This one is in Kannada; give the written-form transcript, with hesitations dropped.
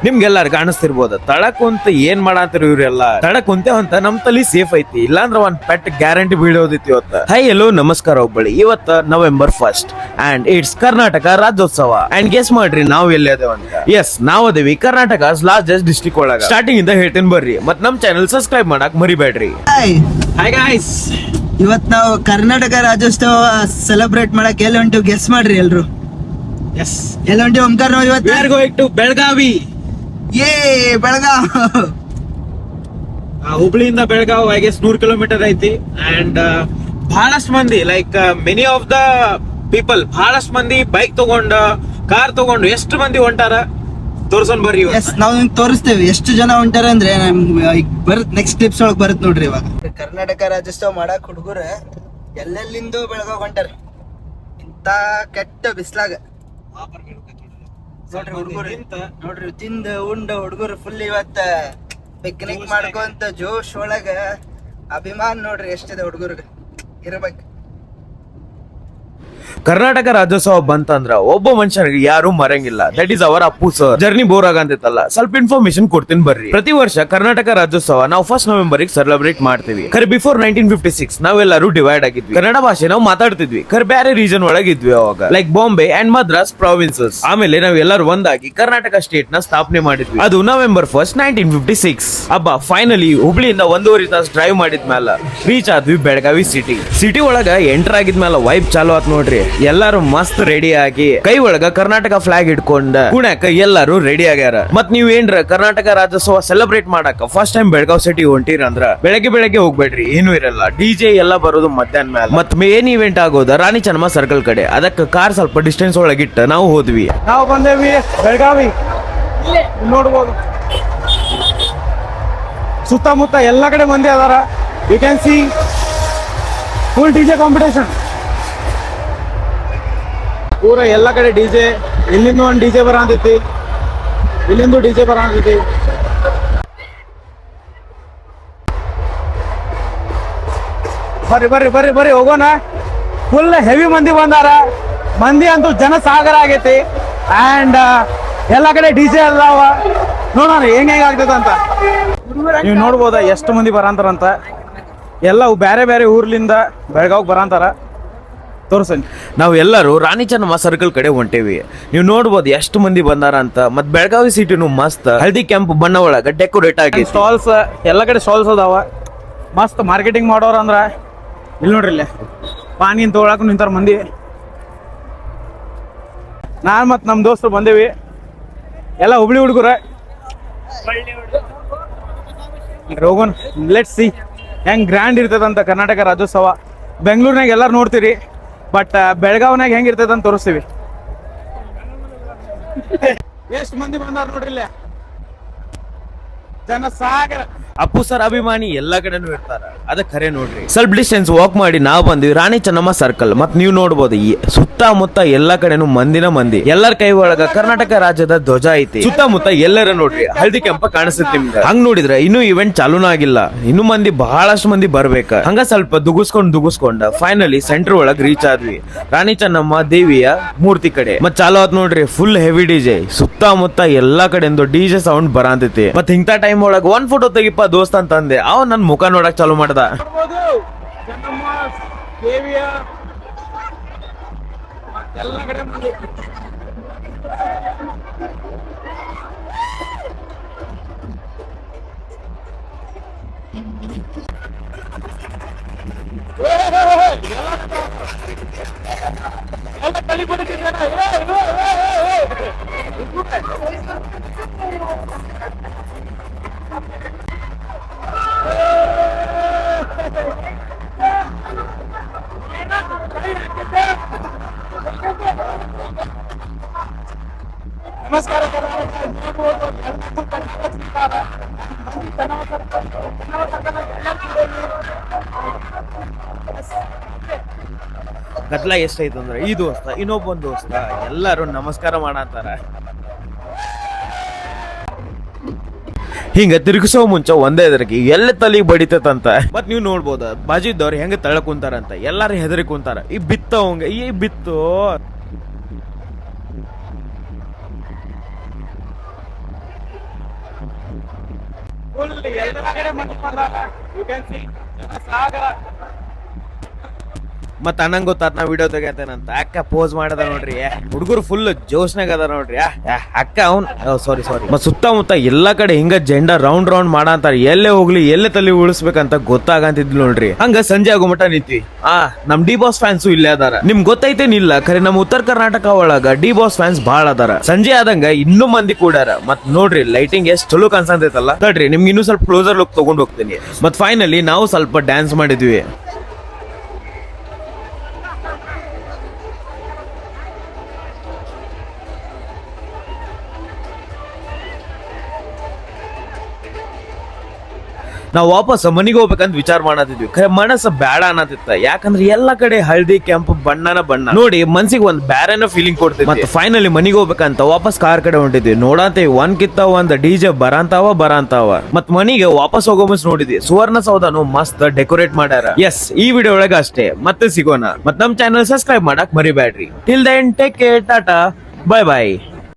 ನಿಮ್ಗೆಲ್ಲಾರು ಕಾಣಿಸ್ತಿರ್ಬೋದು ತಳಕ್ ಕುಂತ ಏನ್ ಮಾಡಾತಿರ್ ಇವ್ರೆಲ್ಲ ತಳಕ್ ಕುಂತೇವ್ ಅಂತ ನಮ್ ತಲಿ ಸೇಫ್ ಐತಿ ಇಲ್ಲಾಂದ್ರ ಒಂದ್ ಪೆಟ್ ಗ್ಯಾರಂಟಿ ಬೀಳೋದಿತ್ತು ಇವತ್ತ. ಹೈ ಎಲ್ಲೋ ನಮಸ್ಕಾರ ಒಬ್ಬಳಿ. ಇವತ್ತ November 1st and it's Karnataka Rajyotsava. And guess ಮಾಡ್ರಿ ನಾವ್ ಎಲ್ಲಿ ಅದೇವ್ ಅಂತ. ಎಸ್ ನಾವ್ ಅದೇವಿ ಕರ್ನಾಟಕ ಲಾರ್ಜೆಸ್ಟ್ ಡಿಸ್ಟ್ರಿಕ್ಟ್ ಒಳಗ. ಸ್ಟಾರ್ಟಿಂಗ್ ಇಂದ ಹೇಳ್ತೀನಿ ಬರ್ರಿ ಮತ್ ನಮ್ ಚಾನೆಲ್ ಸಬ್ಸ್ಕ್ರೈಬ್ ಮಾಡಕ್ ಮರಿಬೇಡ್ರಿ. ಹಾಯ್ ಗಾಯ್ಸ್, ಇವತ್ ನಾವು ಕರ್ನಾಟಕ ರಾಜ್ಯೋತ್ಸವ ಸೆಲೆಬ್ರೇಟ್ ಮಾಡಕ್ ಎಲ್ಲಿ ಹೊಂಟಿವ್ ಗೆಸ್ ಮಾಡ್ರಿ ಎಲ್ರು. ಎಸ್ ಎಲ್ಲಿ ಹೊಂಟಿವ್ ಓಂಕಾರ ನಾವು ಇವತ್ತು? We are going to Belagavi. Belgaum. ಹುಬ್ಳಿಯಿಂದ ಬೆಳಗಾವ್ ಐ ಗೆಸ್ 100 ಕಿಲೋಮೀಟರ್ ಐತಿ. ಅಂಡ್ ಬಹಳಷ್ಟು ಮಂದಿ like many of the people ಬಹಳಷ್ಟು ಮಂದಿ ಬೈಕ್ ತಗೊಂಡು ಕಾರ್ ತಗೊಂಡು ಎಷ್ಟು ಮಂದಿ ಹೊಂಟಾರ ತೋರ್ಸೋನ್ ಬರ್ರಿ. ಎಸ್ ನಾವು ನಿಮ್ಗೆ ತೋರಿಸ್ತೇವೆ ಎಷ್ಟು ಜನ ಹೊಂಟಾರ ಅಂದ್ರೆ ಬರುತ್ ನೆಕ್ಸ್ಟ್ ಕ್ಲಿಪ್ಸ್ ಒಳಗ್ ಬರುತ್ ನೋಡ್ರಿ. ಇವಾಗ ಕರ್ನಾಟಕ ರಾಜ್ಯೋತ್ಸವ ಮಾಡಕ್ ಹುಡುಗರ ಎಲ್ಲೆಲ್ಲಿಂದ ಬೆಳಗಾವ್ ಹೊಂಟಾರ ಇಂತ ಕೆಟ್ಟ ಬಿಸ್ಲಾಗ. ನೋಡ್ರಿ ಹುಡುಗರು ನೋಡ್ರಿ ತಿಂದ ಉಂಡ ಹುಡುಗರು ಫುಲ್ ಇವತ್ತ ಪಿಕ್ನಿಕ್ ಮಾಡ್ಕೊಂತ ಜೋಶ್ ಒಳಗ ಅಭಿಮಾನ ನೋಡ್ರಿ ಎಷ್ಟಿದೆ ಹುಡುಗರಿಗೆ ಇರ್ಬೇಕು. ಕರ್ನಾಟಕ ರಾಜ್ಯೋತ್ಸವ ಬಂತಂದ್ರ ಒಬ್ಬ ಮನುಷ್ಯನಿಗೆ ಯಾರು ಮರಂಗಿಲ್ಲ. That is our Appu sir. Journey bore ಆಗಂತೈತಲ್ಲ ಸ್ವಲ್ಪ ಇನ್ಫಾರ್ಮೇಶನ್ ಕೊಡ್ತೀನಿ ಬರ್ರಿ. ಪ್ರತಿ ವರ್ಷ ಕರ್ನಾಟಕ ರಾಜ್ಯೋತ್ಸವ ನಾವು 1st November ಸೆಲೆಬ್ರೇಟ್ ಮಾಡ್ತೀವಿ. ಖರೆ ಬಿಫೋರ್ 1956 ನಾವೆಲ್ಲರೂ ಡಿವೈಡ್ ಆಗಿದ್ವಿ. ಕನ್ನಡ ಭಾಷೆ ನಾವು ಮಾತಾಡ್ತಿದ್ವಿ, ಖರೆ ಬೇರೆ ರೀಜನ್ ಒಳಗಿದ್ವಿ ಅವಾಗ, like Bombay and Madras provinces. ಆಮೇಲೆ ನಾವೆಲ್ಲರೂ ಒಂದಾಗಿ ಕರ್ನಾಟಕ ಸ್ಟೇಟ್ ನ ಸ್ಥಾಪನೆ ಮಾಡಿದ್ವಿ. ಅದು November 1st 1956. ಹಬ್ಬ ಫೈನಲಿ ಹುಬ್ಳಿಯಿಂದ 1.5 ತಾಸು ಡ್ರೈವ್ ಮಾಡಿದ್ಮೇಲೆ ರೀಚ್ ಆದ್ವಿ ಬೆಳಗಾವಿ ಸಿಟಿ ಒಳಗ ಎಂಟರ್ ಆಗಿದ್ಮೇಲೆ ವೈಬ್ ಚಾಲು ಆತ್ ನೋಡ್ರಿ. ಎಲ್ಲಾರು ಮಸ್ತ್ ರೆಡಿ ಆಗಿ ಕೈ ಒಳಗ ಕರ್ನಾಟಕ ಫ್ಲಾಗ್ ಇಟ್ಕೊಂಡ ಕುಣ್ಯಾಕ ಎಲ್ಲಾರು ರೆಡಿ ಆಗ್ಯಾರ. ಮತ್ ನೀವ್ ಏನ್ರ ಕರ್ನಾಟಕ ರಾಜ್ಯೋತ್ಸವ ಸೆಲೆಬ್ರೇಟ್ ಮಾಡಕ ಫಸ್ಟ್ ಟೈಮ್ ಬೆಳಗಾವ್ ಸಿಟಿ ಹೊಂಟಿರಂದ್ರ ಬೆಳಗ್ಗೆ ಹೋಗ್ಬೇಡ್ರಿ, ಏನು ಇರಲ್ಲ. ಡಿಜೆ ಎಲ್ಲ ಬರೋದು ಮಧ್ಯಾಹ್ನ ಮೇಲೆ. ಮತ್ main event ಆಗೋದ Rani Chennamma circle ಕಡೆ. ಅದಕ್ಕೆ ಕಾರ್ ಸ್ವಲ್ಪ ಡಿಸ್ಟೆನ್ಸ್ ಒಳಗಿಟ್ಟ ನಾವು ಹೋದ್ವಿ. ನಾವು ಬಂದೇವಿ ಬೆಳಗಾವಿ. ನೋಡ್ಬೋದು ಸುತ್ತಮುತ್ತ ಎಲ್ಲ ಕಡೆ ಮಂದಿ ಅದಾರ. You can see full DJ competition. ಪೂರ ಎಲ್ಲ ಕಡೆ ಡಿಜೆ. ಇಲ್ಲಿಂದ ಒಂದು ಡಿಜೆ ಬರಂತೈತಿ, ಇಲ್ಲಿಂದ ಡಿಜೆ ಬರಂತೈತಿ. ಬರ್ರಿ ಹೋಗೋಣ. ಫುಲ್ ಹೆವಿ ಮಂದಿ ಬಂದಾರ. ಮಂದಿ ಅಂತೂ ಜನ ಸಾಗರ ಆಗೈತಿ. ಅಂಡ್ ಎಲ್ಲ ಕಡೆ ಡಿಜೆ ಅದಾವ. ನೋಡೋಣ ಹೆಂಗ್ ಆಗ್ತೈತ ಅಂತ. ನೀವು ನೋಡ್ಬೋದ ಎಷ್ಟು ಮಂದಿ ಬರಂತಾರಂತ. ಎಲ್ಲ ಬೇರೆ ಊರ್ಲಿಂದ ಬೆಳಗಾವ್ ಬರಂತಾರ. ತೋರ್ಸನ್ ನಾವ್ ಎಲ್ಲರೂ ರಾಣಿ ಚೆನ್ನಮ್ಮ ಸರ್ಕಲ್ ಕಡೆ ಹೊಂಟೇವಿ. ನೀವು ನೋಡ್ಬೋದು ಎಷ್ಟು ಮಂದಿ ಬಂದಾರ ಅಂತ. ಮತ್ ಬೆಳಗಾವಿ ಸಿಟಿನು ಮಸ್ತ್ ಹಳದಿ ಕೆಂಪು ಬಣ್ಣ ಒಳಗ ಡೆಕೋರೇಟ್ ಆಗಿ ಸ್ಟಾಲ್ಸ್ ಎಲ್ಲ ಕಡೆ ಸ್ಟಾಲ್ಸ್ ಅದಾವ. ಮಸ್ತ್ ಮಾರ್ಕೆಟಿಂಗ್ ಮಾಡೋರ ಅಂದ್ರ ಇಲ್ಲಿ ನೋಡ್ರಿ, ಇಲ್ಲೇ ಪಾನಿ ತೊಗೊಳಕ್ ನಿಂತಾರ ಮಂದಿ. ನಾನ್ ಮತ್ ನಮ್ ದೋಸ್ತರು ಬಂದೇವಿ, ಎಲ್ಲ ಹುಬ್ಳಿ ಹುಡುಗರ. ಹೋಗೋಣ, ಲೆಟ್ಸ್ ಸಿ ಹೆಂಗ್ ಗ್ರ್ಯಾಂಡ್ ಇರ್ತದಂತ ಕರ್ನಾಟಕ ರಾಜ್ಯೋತ್ಸವ. ಬೆಂಗಳೂರಿನಾಗ ಎಲ್ಲಾರು ನೋಡ್ತೀರಿ, ಬಟ್ ಬೆಳಗಾವ್ನಾಗ ಹೆಂಗ್ ಇರ್ತೈತೆ ಅಂತ ತೋರಿಸ್ತೀವಿ. ಎಷ್ಟು ಮಂದಿ ಬಂದಾರ ನೋಡ್ರಿ, ಇಲ್ಲೇ ಜನ ಸಾಗರ. ಅಪ್ಪು ಸರ್ ಅಭಿಮಾನಿ ಎಲ್ಲಾ ಕಡೆನೂ ಇರ್ತಾರ, ಅದ ಖರೆ ನೋಡ್ರಿ. ಸ್ವಲ್ಪ ಡಿಸ್ಟೆನ್ಸ್ ವಾಕ್ ಮಾಡಿ ನಾವ್ ಬಂದ್ವಿ ರಾಣಿ ಚೆನ್ನಮ್ಮ ಸರ್ಕಲ್. ಮತ್ ನೀವ್ ನೋಡ್ಬೋದು ಸುತ್ತಮುತ್ತ ಎಲ್ಲಾ ಕಡೆನೂ ಮಂದಿ. ಎಲ್ಲರ ಕೈ ಒಳಗ ಕರ್ನಾಟಕ ರಾಜ್ಯದ ಧ್ವಜ ಐತಿ. ಸುತ್ತಮುತ್ತ ಎಲ್ಲರ ನೋಡ್ರಿ ಹಳದಿ ಕೆಂಪ ಕಾಣಿಸುತ್ತೆ ನಿಮ್ಗೆ. ಹಂಗ್ ನೋಡಿದ್ರೆ ಇನ್ನೂ ಇವೆಂಟ್ ಚಾಲೂನ ಆಗಿಲ್ಲ, ಇನ್ನು ಬಹಳಷ್ಟು ಮಂದಿ ಬರ್ಬೇಕ. ಹಂಗ ಸ್ವಲ್ಪ ದುಗುಸ್ಕೊಂಡ ಫೈನಲಿ ಸೆಂಟರ್ ಒಳಗ್ ರೀಚ್ ಆದ್ವಿ, ರಾಣಿ ಚೆನ್ನಮ್ಮ ದೇವಿಯ ಮೂರ್ತಿ ಕಡೆ. ಮತ್ ಚಾಲು ಆತ್ ನೋಡ್ರಿ ಫುಲ್ ಹೆವಿ ಡಿಜೆ. ಸುತ್ತಮುತ್ತ ಎಲ್ಲಾ ಕಡೆಯಿಂದ ಡಿಜೆ ಸೌಂಡ್ ಬರಾಂತೈತಿ. ಮತ್ ಇಂಥ ಟೈಮ್ ಒಳಗ 1 ಫೋಟೋ ತೆಗಿಪ್ಪ ದೋಸ್ತ ಅಂತಂದೆ. ಅವ ನನ್ ಮುಖ ನೋಡಕ್ ಚಾಲು ಮಾಡ್ದ. ಎಲ್ಲ ಕಡೆ ನಮಸ್ಕಾರ. ಗದ್ಲ ಎಷ್ಟೈತೆ ಅಂದ್ರೆ ಈ ದೋಸ್ತ ಇನ್ನೊಬ್ಬೊಂದ್ ದೋಸ್ತ ಎಲ್ಲಾರು ನಮಸ್ಕಾರ ಮಾಡತ್ತಾರ. ಹಿಂಗ ತಿರುಗಿಸೋ ಮುಂಚೆ ಒಂದೇ ಎದರಿಗೆ ಎಲ್ಲ ತಲೆಗೆ ಬಡಿತಂತ. ಮತ್ ನೀವ್ ನೋಡ್ಬೋದ ಬಾಜು ಇದ್ದವ್ರು ಹೆಂಗ ತಳ ಕುಂತಾರಂತ. ಎಲ್ಲಾರು ಹೆದರಿ ಕುಂತಾರ. ಈ ಬಿತ್ತವಂಗ ಈ ಬಿತ್ತು ಫುಲ್ ಎಲ್ಲ ಕಡೆ ಮಂದಿ ಬಂದಾರ. You can see ಜನಸಾಗರ. ಮತ್ ಅನ್ನಂಗ್ ಗೊತ್ತಾತ್ ನಾ ವಿಡಿಯೋ ತೆಗಿತೇನಂತ. ಅಕ್ಕ ಪೋಸ್ ಮಾಡದ ನೋಡ್ರಿ, ಹುಡುಗರು ಫುಲ್ ಜೋಶ್ನಾಗ ಅದ ನೋಡ್ರಿ. ಅಕ್ಕ ಅವ್ನ್ ಸಾರಿ ಮತ್ ಸುತ್ತಮುತ್ತ ಎಲ್ಲಾ ಕಡೆ ಹಿಂಗ ಜೆಂಡಾ ರೌಂಡ್ ಮಾಡಂತಾರ. ಎಲ್ಲೇ ಹೋಗ್ಲಿ ಎಲ್ಲೇ ತಲೆ ಉಳಿಸ್ಬೇಕಂತ ಗೊತ್ತಾಗಂತಿದ್ಲು ನೋಡ್ರಿ. ಹಂಗ ಸಂಜೆ ಆಗೋ ಮಟ ನಿಂತ್ವಿ. ನಮ್ ಡಿ ಬಾಸ್ ಫ್ಯಾನ್ಸು ಇಲ್ಲೇ ಅದಾರ. ನಿಮ್ ಗೊತ್ತೈತೇನಿಲ್ಲ, ಖರೆ ನಮ್ ಉತ್ತರ ಕರ್ನಾಟಕ ಒಳಗ ಡಿ ಬಾಸ್ ಫ್ಯಾನ್ಸ್ ಬಾಳ ಅದಾರ. ಸಂಜೆ ಆದಂಗ ಇನ್ನೂ ಮಂದಿ ಕೂಡಾರ. ಮತ್ ನೋಡ್ರಿ ಲೈಟಿಂಗ್ ಎಷ್ಟ್ ಚಲೋ ಕಾಣಿಸಂತೈತಲ್ಲ. ತಡ್ರಿ ನಿಮ್ಗೆ ಇನ್ನೂ ಸ್ವಲ್ಪ ಕ್ಲೋಸರ್ ಲುಕ್ ತಗೊಂಡ್ ಹೋಗ್ತೀನಿ. ಮತ್ ಫೈನಲಿ ನಾವು ಸ್ವಲ್ಪ ಡ್ಯಾನ್ಸ್ ಮಾಡಿದ್ವಿ. ನಾವ್ ವಾಪಸ್ ಮನಿಗೆ ಹೋಗ್ಬೇಕಂತ ವಿಚಾರ ಮಾಡತಿದ್ವಿ. ಖರೆ ಮನಸ್ಸ ಬ್ಯಾಡ ಅನ್ನತಿತ್ತ. ಯಾಕಂದ್ರೆ ಎಲ್ಲಾ ಕಡೆ ಹಳದಿ ಕೆಂಪು ಬಣ್ಣ ನೋಡಿ ಮನ್ಸಿಗೆ ಒಂದ್ ಬ್ಯಾರೇನೋ ಫೀಲಿಂಗ್ ಕೊಡ್ತಿದ್ವಿ. ಮತ್ತೆ ಫೈನಲಿ ಮನಿಗೆ ಹೋಗ್ಬೇಕಂತ ವಾಪಸ್ ಕಾರ್ ಕಡೆ ಹೊಂಟಿದ್ವಿ. ನೋಡಂತ ಒಂದ್ ಕಿತ್ತ ಒಂದ್ ಡಿಜೆ ಬರಂತಾವ. ಮತ್ ಮನಿಗೆ ವಾಪಸ್ ಹೋಗೋ ಮುನ್ಸ್ ನೋಡಿದ್ವಿ ಸುವರ್ಣಸೌಧನು ಮಸ್ತ್ ಡೆಕೋರೇಟ್ ಮಾಡ್ಯಾರ. ಎಸ್, ಈ ವಿಡಿಯೋ ಒಳಗ ಅಷ್ಟೇ. ಮತ್ತೆ ಸಿಗೋಣ. ಮತ್ ನಮ್ ಚಾನಲ್ ಸಬ್ಸ್ಕ್ರೈಬ್ ಮಾಡಕ್ ಮರಿಬ್ಯಾಡ್ರಿ. Till then take care, tata, bye by.